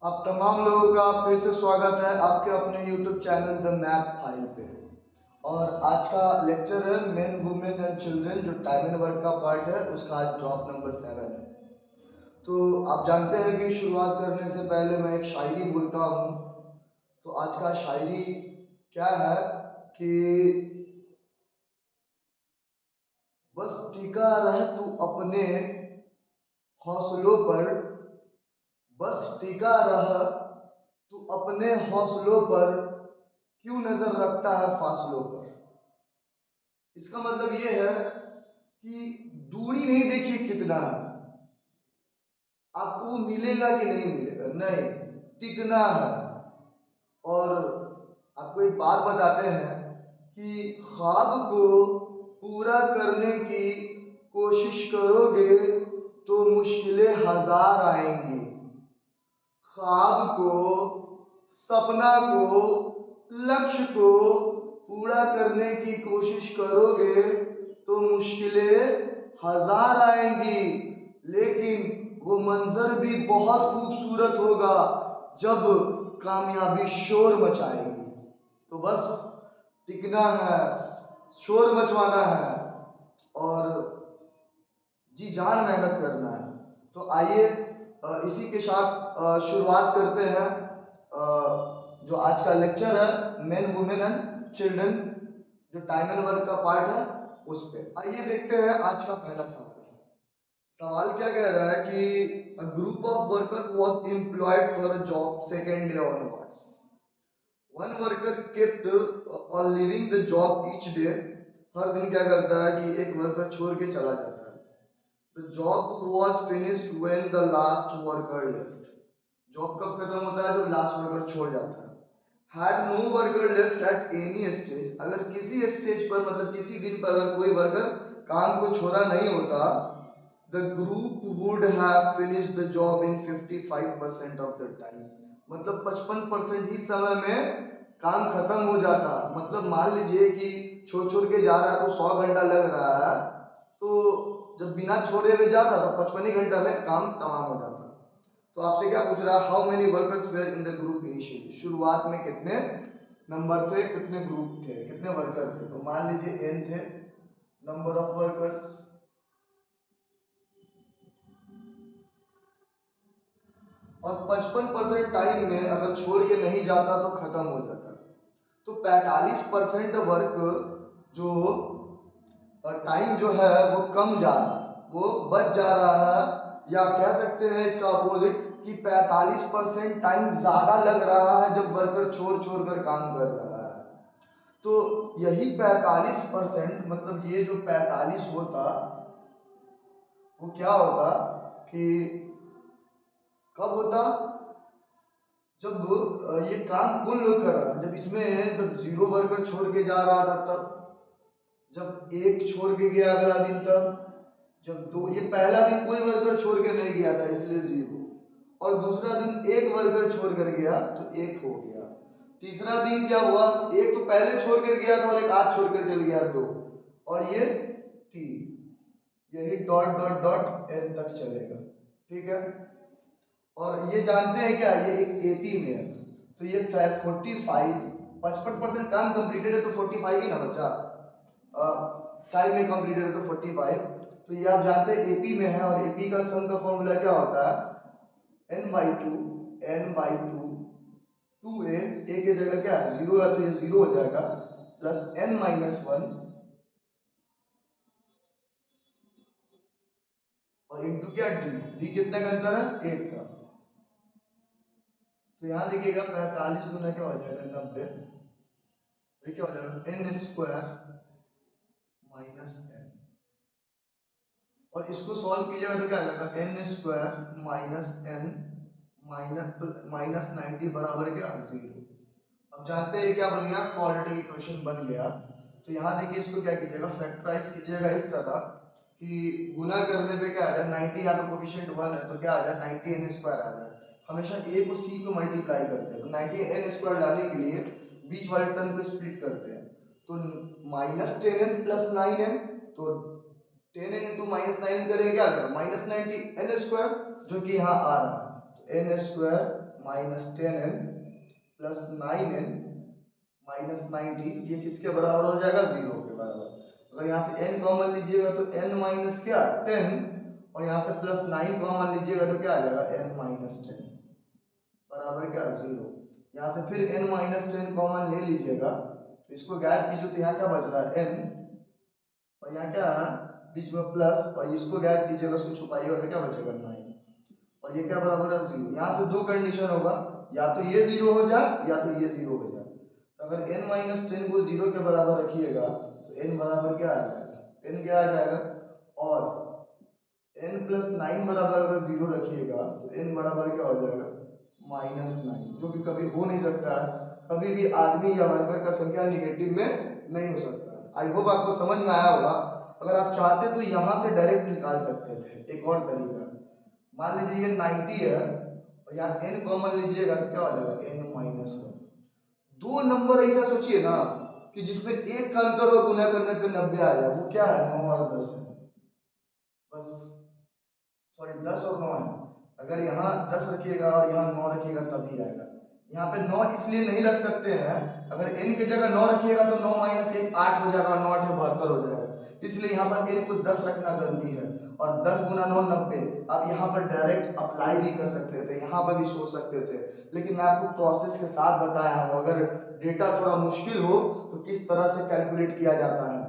आप तमाम लोगों का फिर से स्वागत है आपके अपने YouTube channel the math file पे। और आज का लेक्चर है मेन वुमेन एंड चिल्ड्रन, जो टाइम एंड वर्क का पार्ट है, उसका आज ड्रॉप नंबर 7 है। तो आप जानते हैं कि शुरुआत करने से पहले मैं एक शायरी बोलता हूँ। तो आज का शायरी क्या है कि बस टिका रह तू अपने हौसलों पर, बस टिका रह तू अपने हौसलों पर, क्यों नजर रखता है फासलों पर। इसका मतलब ये है कि दूरी नहीं देखिए कितना है, आपको मिलेगा कि नहीं मिलेगा, नहीं, टिकना है। और आपको एक बात बताते हैं कि ख्वाब को पूरा करने की कोशिश करोगे तो मुश्किलें हजार आएंगी। ख्वाब को, सपना को, लक्ष्य को पूरा करने की कोशिश करोगे तो मुश्किलें हजार आएंगी, लेकिन वो मंजर भी बहुत खूबसूरत होगा जब कामयाबी शोर मचाएगी। तो बस टिकना है, शोर मचवाना है और जी जान मेहनत करना है। तो आइए इसी के साथ शुरुआत करते हैं जो आज का लेक्चर है मेन वुमेन एंड चिल्ड्रन, जो टाइम एंड वर्क का पार्ट है उस पे। आइए देखते हैं आज का पहला सवाल। सवाल क्या कह रहा है कि a group of workers was employed for a job second day onwards. One worker kept on leaving the job each day. हर दिन क्या करता है कि एक वर्कर छोड़ के चला जाता है। The job was finished when the last worker left. Job कब खत्म होता है? जब लास्ट वर्कर छोड़ जाता है। Had no worker left at any stage. अगर किसी स्टेज पर, मतलब किसी दिन पर अगर कोई वर्कर काम को छोड़ा नहीं होता, the group would have finished the job in 55% of the time. मतलब 55% ही समय में काम खत्म हो जाता। मतलब मान लीजिए कि छोड़ छोड़ के जा रहा है तो 100 घंटा लग रहा है, तो जब बिना छोड़े हुए जाता तो 55 ही घंटा में काम तमाम हो जाता। तो आपसे क्या पूछ रहा है? How many workers were in the group initially. शुरुआत में कितने नंबर थे, कितने ग्रुप थे, कितने वर्कर थे? तो मान लीजिए n थे नंबर ऑफ वर्कर्स, और 55% टाइम में अगर छोड़ के नहीं जाता तो खत्म हो जाता। तो 45% वर्क जो टाइम जो है वो कम जा रहा है, वो बच जा रहा है। या कह सकते हैं इसका अपोजिट कि 45% टाइम ज्यादा लग रहा है जब वर्कर छोड़ छोड़ कर काम कर रहा है। तो यही 45%, मतलब ये जो 45 होता, वो क्या होता कि कब होता? जब ये काम कौन लोग कर रहा था, जब इसमें जब जीरो वर्कर छोड़ के जा रहा था तब, जब एक छोड़ के गया अगला दिन तब, जब दो, ये पहला दिन कोई वर्कर छोड़ के नहीं गया था इसलिए जीरो, और दूसरा दिन एक वर्कर छोड़ कर गया तो एक हो गया। तीसरा दिन क्या हुआ? एक तो पहले छोड़ कर गया था और एक आज छोड़ कर चल गया, दो, और ये तीन। यही डॉट डॉट डॉट एन तक चलेगा, ठीक है। और ये जानते हैं क्या, ये एक एपी में है, तो ये 45, 55% काम कंप्लीटेड है तो 45 ही ना बचा, टाइम में कंप्लीटेड है तो 45। तो ये आप जानते हैं एपी में है, और एपी का सम का फॉर्मूला क्या होता है? n/2, n/2, 2a, a की जगह क्या है? जीरो है तो ये जीरो हो जाएगा, प्लस n-1, और इंटू क्या डी। डी कितने का अंतर है? एक का। तो यहाँ देखिएगा 45 गुना क्या हो जाएगा? 90। ये क्या हो जाएगा? n² minus n। और इसको सॉल्व कीजिएगा तो क्या आ जाएगा? n² माइनस n माइनस 90 बराबर क्या? 0। अब जानते हैं क्या बन गया? क्वाड्रेटिक इक्वेशन बन गया। तो यहाँ देखिए इसको क्या कीजिएगा? फैक्टराइज कीजिएगा इस तरह कि गुना करने पे क्या आ जाए? 90, यहाँ पे कोफिशिएंट 1 है तो क्या आ जाए? 90n² आ जाए। हमेशा a को c को मल्टीप्लाई करते हैं, तो 90n² लाने के लिए बीच वाले टर्म को स्प्लिट करते हैं। तो -10n + 9n, तो 10n इंटू -9 करेंगे क्या आ जाएगा? -90n², जो कि यहाँ आ रहा है। तो n² -10n plus 9n minus 90, ये किसके बराबर हो जाएगा? 0 के बराबर। अगर यहाँ से n कॉमन लीजिएगा तो n माइनस क्या 10, और यहाँ से प्लस 9 कॉमन लीजिएगा तो क्या आ जाएगा? n माइनस 10 बराबर क्या? 0। यहाँ से फिर n माइनस 10 कॉमन ले लीजिएगा तो इसको गैप कीजिए तो यहाँ क्या बच रहा है? n, और यहाँ क्या है? बीच में प्लस, और इसको गैप कीजिएगा, उसको छुपाइएगा तो क्या बचेगा? 9, और ये क्या बराबर है? 0। यहाँ से दो कंडीशन होगा, या तो ये 0 हो जाए या तो ये 0 हो जाए। तो अगर n माइनस 10 को 0 के बराबर रखिएगा तो n बराबर क्या आ जाएगा? n क्या आ जाएगा? और n प्लस 9 बराबर अगर 0 रखिएगा तो n बराबर क्या हो जाएगा? -9, जो कि कभी हो नहीं सकता है। कभी भी आदमी या वर्कर का संख्या निगेटिव में नहीं हो सकता है। आई होप आपको समझ में आया होगा। अगर आप चाहते तो यहाँ से डायरेक्ट निकाल सकते थे। एक और तरीका, मान लीजिए ये 90 है और यहाँ n कॉमन लीजिएगा तो क्या हो जाएगा? n minus 1। दो नंबर ऐसा सोचिए ना कि जिसमें एक का अंतर और गुना करने पे 90 आ जाए, वो क्या है? 9 और 10 है। बस सॉरी 10 और 9 है। अगर यहाँ 10 रखिएगा और यहाँ 9 रखिएगा तभी आएगा। यहाँ पे 9 इसलिए नहीं रख सकते हैं, अगर n की जगह 9 रखिएगा तो 9 माइनस 1 8 हो जाएगा, 9 8 72 हो जाएगा। इसलिए यहाँ पर n को 10 रखना जरूरी है, और 10 गुना 9 90। आप यहाँ पर डायरेक्ट अप्लाई भी कर सकते थे, यहाँ पर भी सोच सकते थे, लेकिन मैं आपको प्रोसेस के साथ बताया हूँ। अगर डेटा थोड़ा मुश्किल हो तो किस तरह से कैलकुलेट किया जाता है।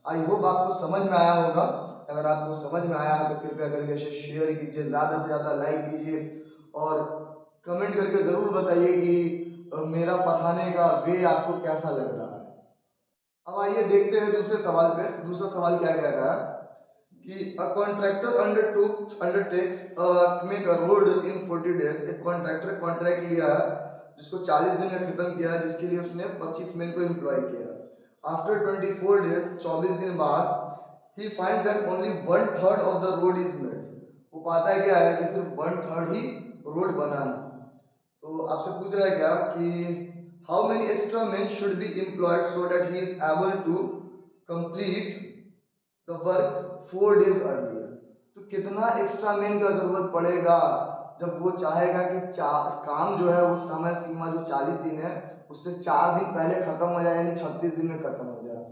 आई होप आपको समझ में आया होगा। अगर आपको समझ में आया तो कृपया करके इसे शेयर कीजिए, ज़्यादा से ज़्यादा लाइक कीजिए, और कमेंट करके ज़रूर बताइए कि मेरा पढ़ाने का वे आपको कैसा लग रहा है। अब आइए देखते हैं दूसरे सवाल पे। दूसरा सवाल क्या कह रहा है कि a contractor undertakes to make a road in 40 days. एक कॉन्ट्रैक्टर कॉन्ट्रैक्ट लिया है जिसको 40 दिन में खत्म किया है, जिसके लिए उसने 25 मैन को एम्प्लॉय किया। आफ्टर 24 डेज, 24 दिन बाद, he finds that only 1/3 of the road is made। वो पाता है क्या है कि सिर्फ 1/3 ही रोड बना है। तो आपसे पूछ रहा है क्या कि how many extra men should be employed so that he is able to complete the work 4 days earlier। तो कितना एक्स्ट्रा मैन का जरूरत पड़ेगा जब वो चाहेगा कि काम जो है वो समय सीमा जो 40 दिन है उससे 4 दिन पहले खत्म हो जाए, यानी 36 दिन में खत्म हो जाए।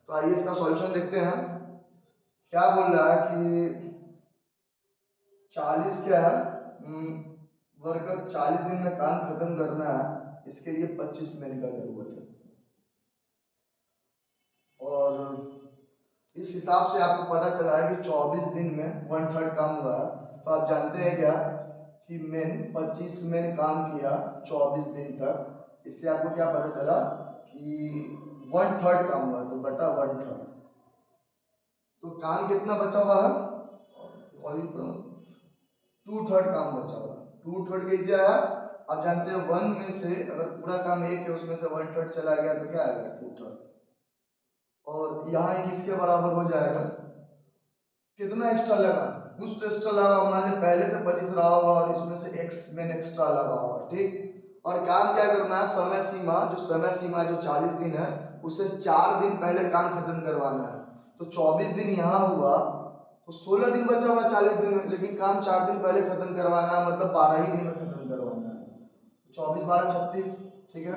तो आइए इसका सॉल्यूशन देखते हैं। क्या बोल रहा है कि 40 क्या है, वर्कर 40 दिन में काम खत्म करना है, इसके लिए 25 मैन का जरूरत है। और इस हिसाब से आपको पता चला है कि 24 दिन में 1/3 काम हुआ है। तो आप जानते हैं क्या कि मैन 25 मैन काम किया 24 दिन तक। इससे आपको क्या पता चला कि 1/3 काम हुआ, तो बटा 1/3। तो काम कितना बचा हुआ है? 2/3 काम बचा हुआ। 2/3 कैसे आया? आप जानते हैं 1 में से अगर पूरा काम 1 है उसमें से 1/3 चला गया तो क्या आएगा? 2/3। और यहाँ एक इसके बराबर हो जाएगा। कितना एक्स्ट्रा लगा? कुछ तो एक्स्ट्रा लगा, मान ली पहले से 25 रहा होगा और इसमें से x मैन एक्स्ट्रा लगा होगा, ठीक। और काम क्या करना है? समय सीमा जो 40 दिन है उससे 4 दिन पहले काम खत्म करवाना है। तो 24 दिन यहाँ हुआ तो 16 दिन बचा हुआ 40 दिन में, लेकिन काम 4 दिन पहले खत्म करवाना है, मतलब 12 ही दिन में खत्म करवाना है। 24 12 36, ठीक है।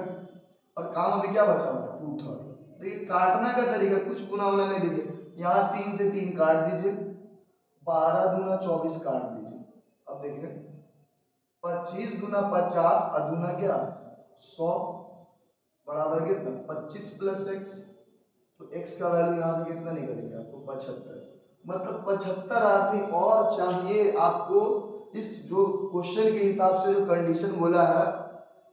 और काम अभी क्या बचा हुआ? 2/3। देखिए काटना का तरीका, कुछ गुना होना नहीं दीजिए, यहाँ 3 से 3 काट दीजिए, 12 दूना 24 काट दीजिए। अब देखिए 25 दूना 50 अदूना क्या 100 बराबर कितना 25 प्लस x। तो x का वैल्यू यहाँ से कितना निकलेगा आपको? 75। मतलब 75 आदमी और चाहिए आपको इस जो क्वेश्चन के हिसाब से जो कंडीशन बोला है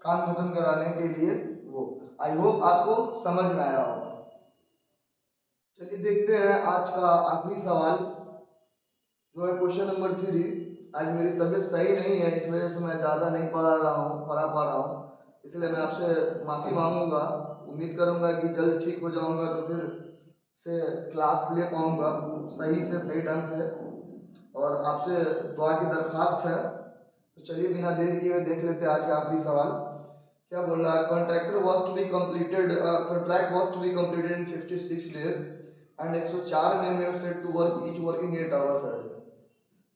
काम खत्म कराने के लिए वो। आई होप आपको समझ में आया होगा। चलिए देखते हैं आज का आखिरी सवाल जो है क्वेश्चन नंबर 3। आज मेरी तबीयत सही नहीं है, इस वजह से मैं ज़्यादा नहीं पढ़ा पा रहा हूँ, इसलिए मैं आपसे माफ़ी मांगूंगा। उम्मीद करूंगा कि जल्द ठीक हो जाऊंगा तो फिर से क्लास ले पाऊंगा सही से, सही ढंग से। और आपसे दुआ की दरख्वास्त है। तो चलिए बिना देर किए देख लेते हैं आज का आखिरी सवाल। क्या बोल रहा है? Contract was to be completed in 56 days and 104 men were set to work each working 8 hours a day.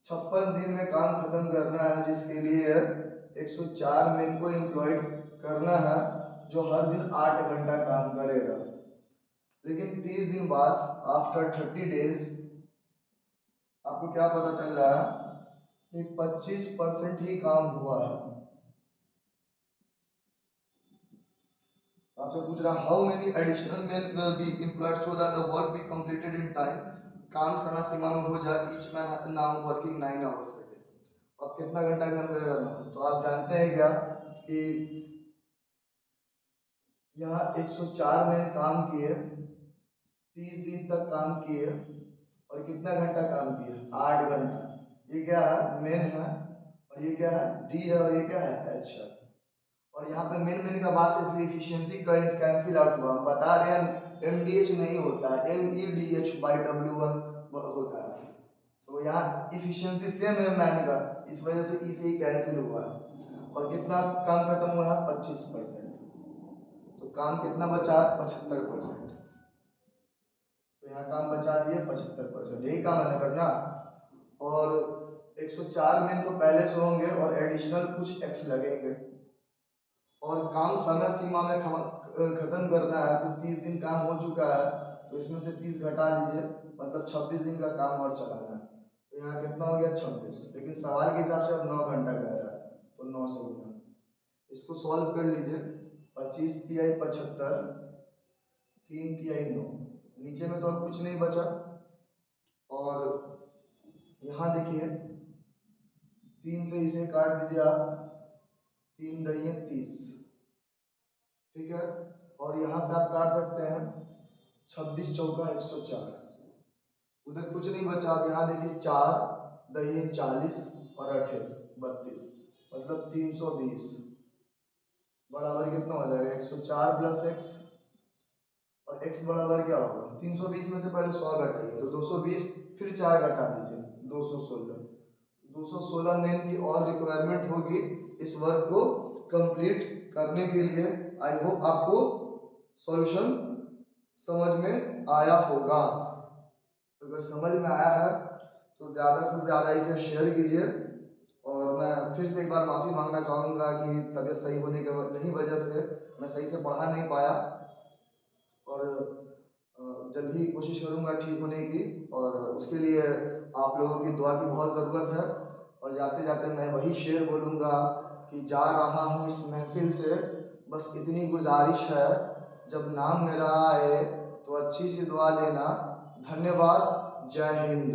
56 दिन में काम खत्म करना है, जिसके लिए 104 मेन को एम्प्लॉयड करना है जो हर दिन 8 घंटा काम करेगा। लेकिन 30 दिन बाद आफ्टर 30 डेज आपको क्या पता चल रहा है कि 25% ही काम हुआ है। आपसे पूछ रहा how many additional man will be employed so that the work B completed in time, काम समय सीमा में हो जाए। Each man now working 9 hours a day. अब कितना घंटा काम करेगा ना, तो आप जानते हैं क्या कि यहाँ 104 मैन काम किए, 30 दिन तक काम किए और कितना घंटा काम किए, 8 घंटा। ये क्या है, मेन है, और ये क्या है, डी है, और ये क्या है, एच है। और यहाँ पे मेन का बात है इसलिए इफिशियंसी कैंसिल आउट हुआ। हम बता रहे हैं एमडीएच नहीं होता है, MEDH बाई W1 होता है। तो यहाँ इफिशियंसी सेम है मैन का, इस वजह से ई से ही कैंसिल हुआ है। और कितना काम खत्म हुआ है, 25%। तो काम कितना बचा, 75%। तो यहाँ काम बचा दिए 75%, यही काम है ना करना। और 104 मैन तो पहले से होंगे और एडिशनल कुछ एक्स लगेंगे। और काम समय सीमा में खत्म करना है, तो 30 दिन काम हो चुका है, तो इसमें से 30 घटा दीजिए, मतलब 26 दिन का काम और चलाना है। तो यहाँ कितना हो गया, 26। लेकिन सवाल के हिसाब से अब 9 घंटा कह रहा है, तो 9 से गुना। इसको सॉल्व कर लीजिए। 25 तिहाई 75, 3 तिहाई 9, नीचे में तो अब कुछ नहीं बचा। और यहाँ देखिए 3 से इसे काट दीजिए आप, 3 दही 30, ठीक है। और यहाँ से आप काट सकते हैं 26 चौका 104, उधर कुछ नहीं बचा। अब यहाँ देखिए 4 दही 40 और 8 32, मतलब 320 बराबर कितना हो जाएगा, 104 प्लस एक्स, और x बराबर क्या होगा, 320 में से पहले 100 घटाइए तो 220, फिर 4 घटा दीजिए 216। 216 मेन की और रिक्वायरमेंट होगी इस वर्क को कंप्लीट करने के लिए। आई होप आपको सॉल्यूशन समझ में आया होगा। अगर समझ में आया है तो ज़्यादा से ज़्यादा इसे शेयर कीजिए। और मैं फिर से एक बार माफ़ी मांगना चाहूँगा कि तबीयत सही होने के नहीं वजह से मैं सही से पढ़ा नहीं पाया, और जल्द ही कोशिश करूँगा ठीक होने की। और उसके लिए आप लोगों की दुआ की बहुत ज़रूरत है। और जाते जाते मैं वही शेर बोलूँगा कि जा रहा हूँ इस महफिल से, बस इतनी गुजारिश है, जब नाम मेरा आए तो अच्छी सी दुआ लेना। धन्यवाद, जय हिंद।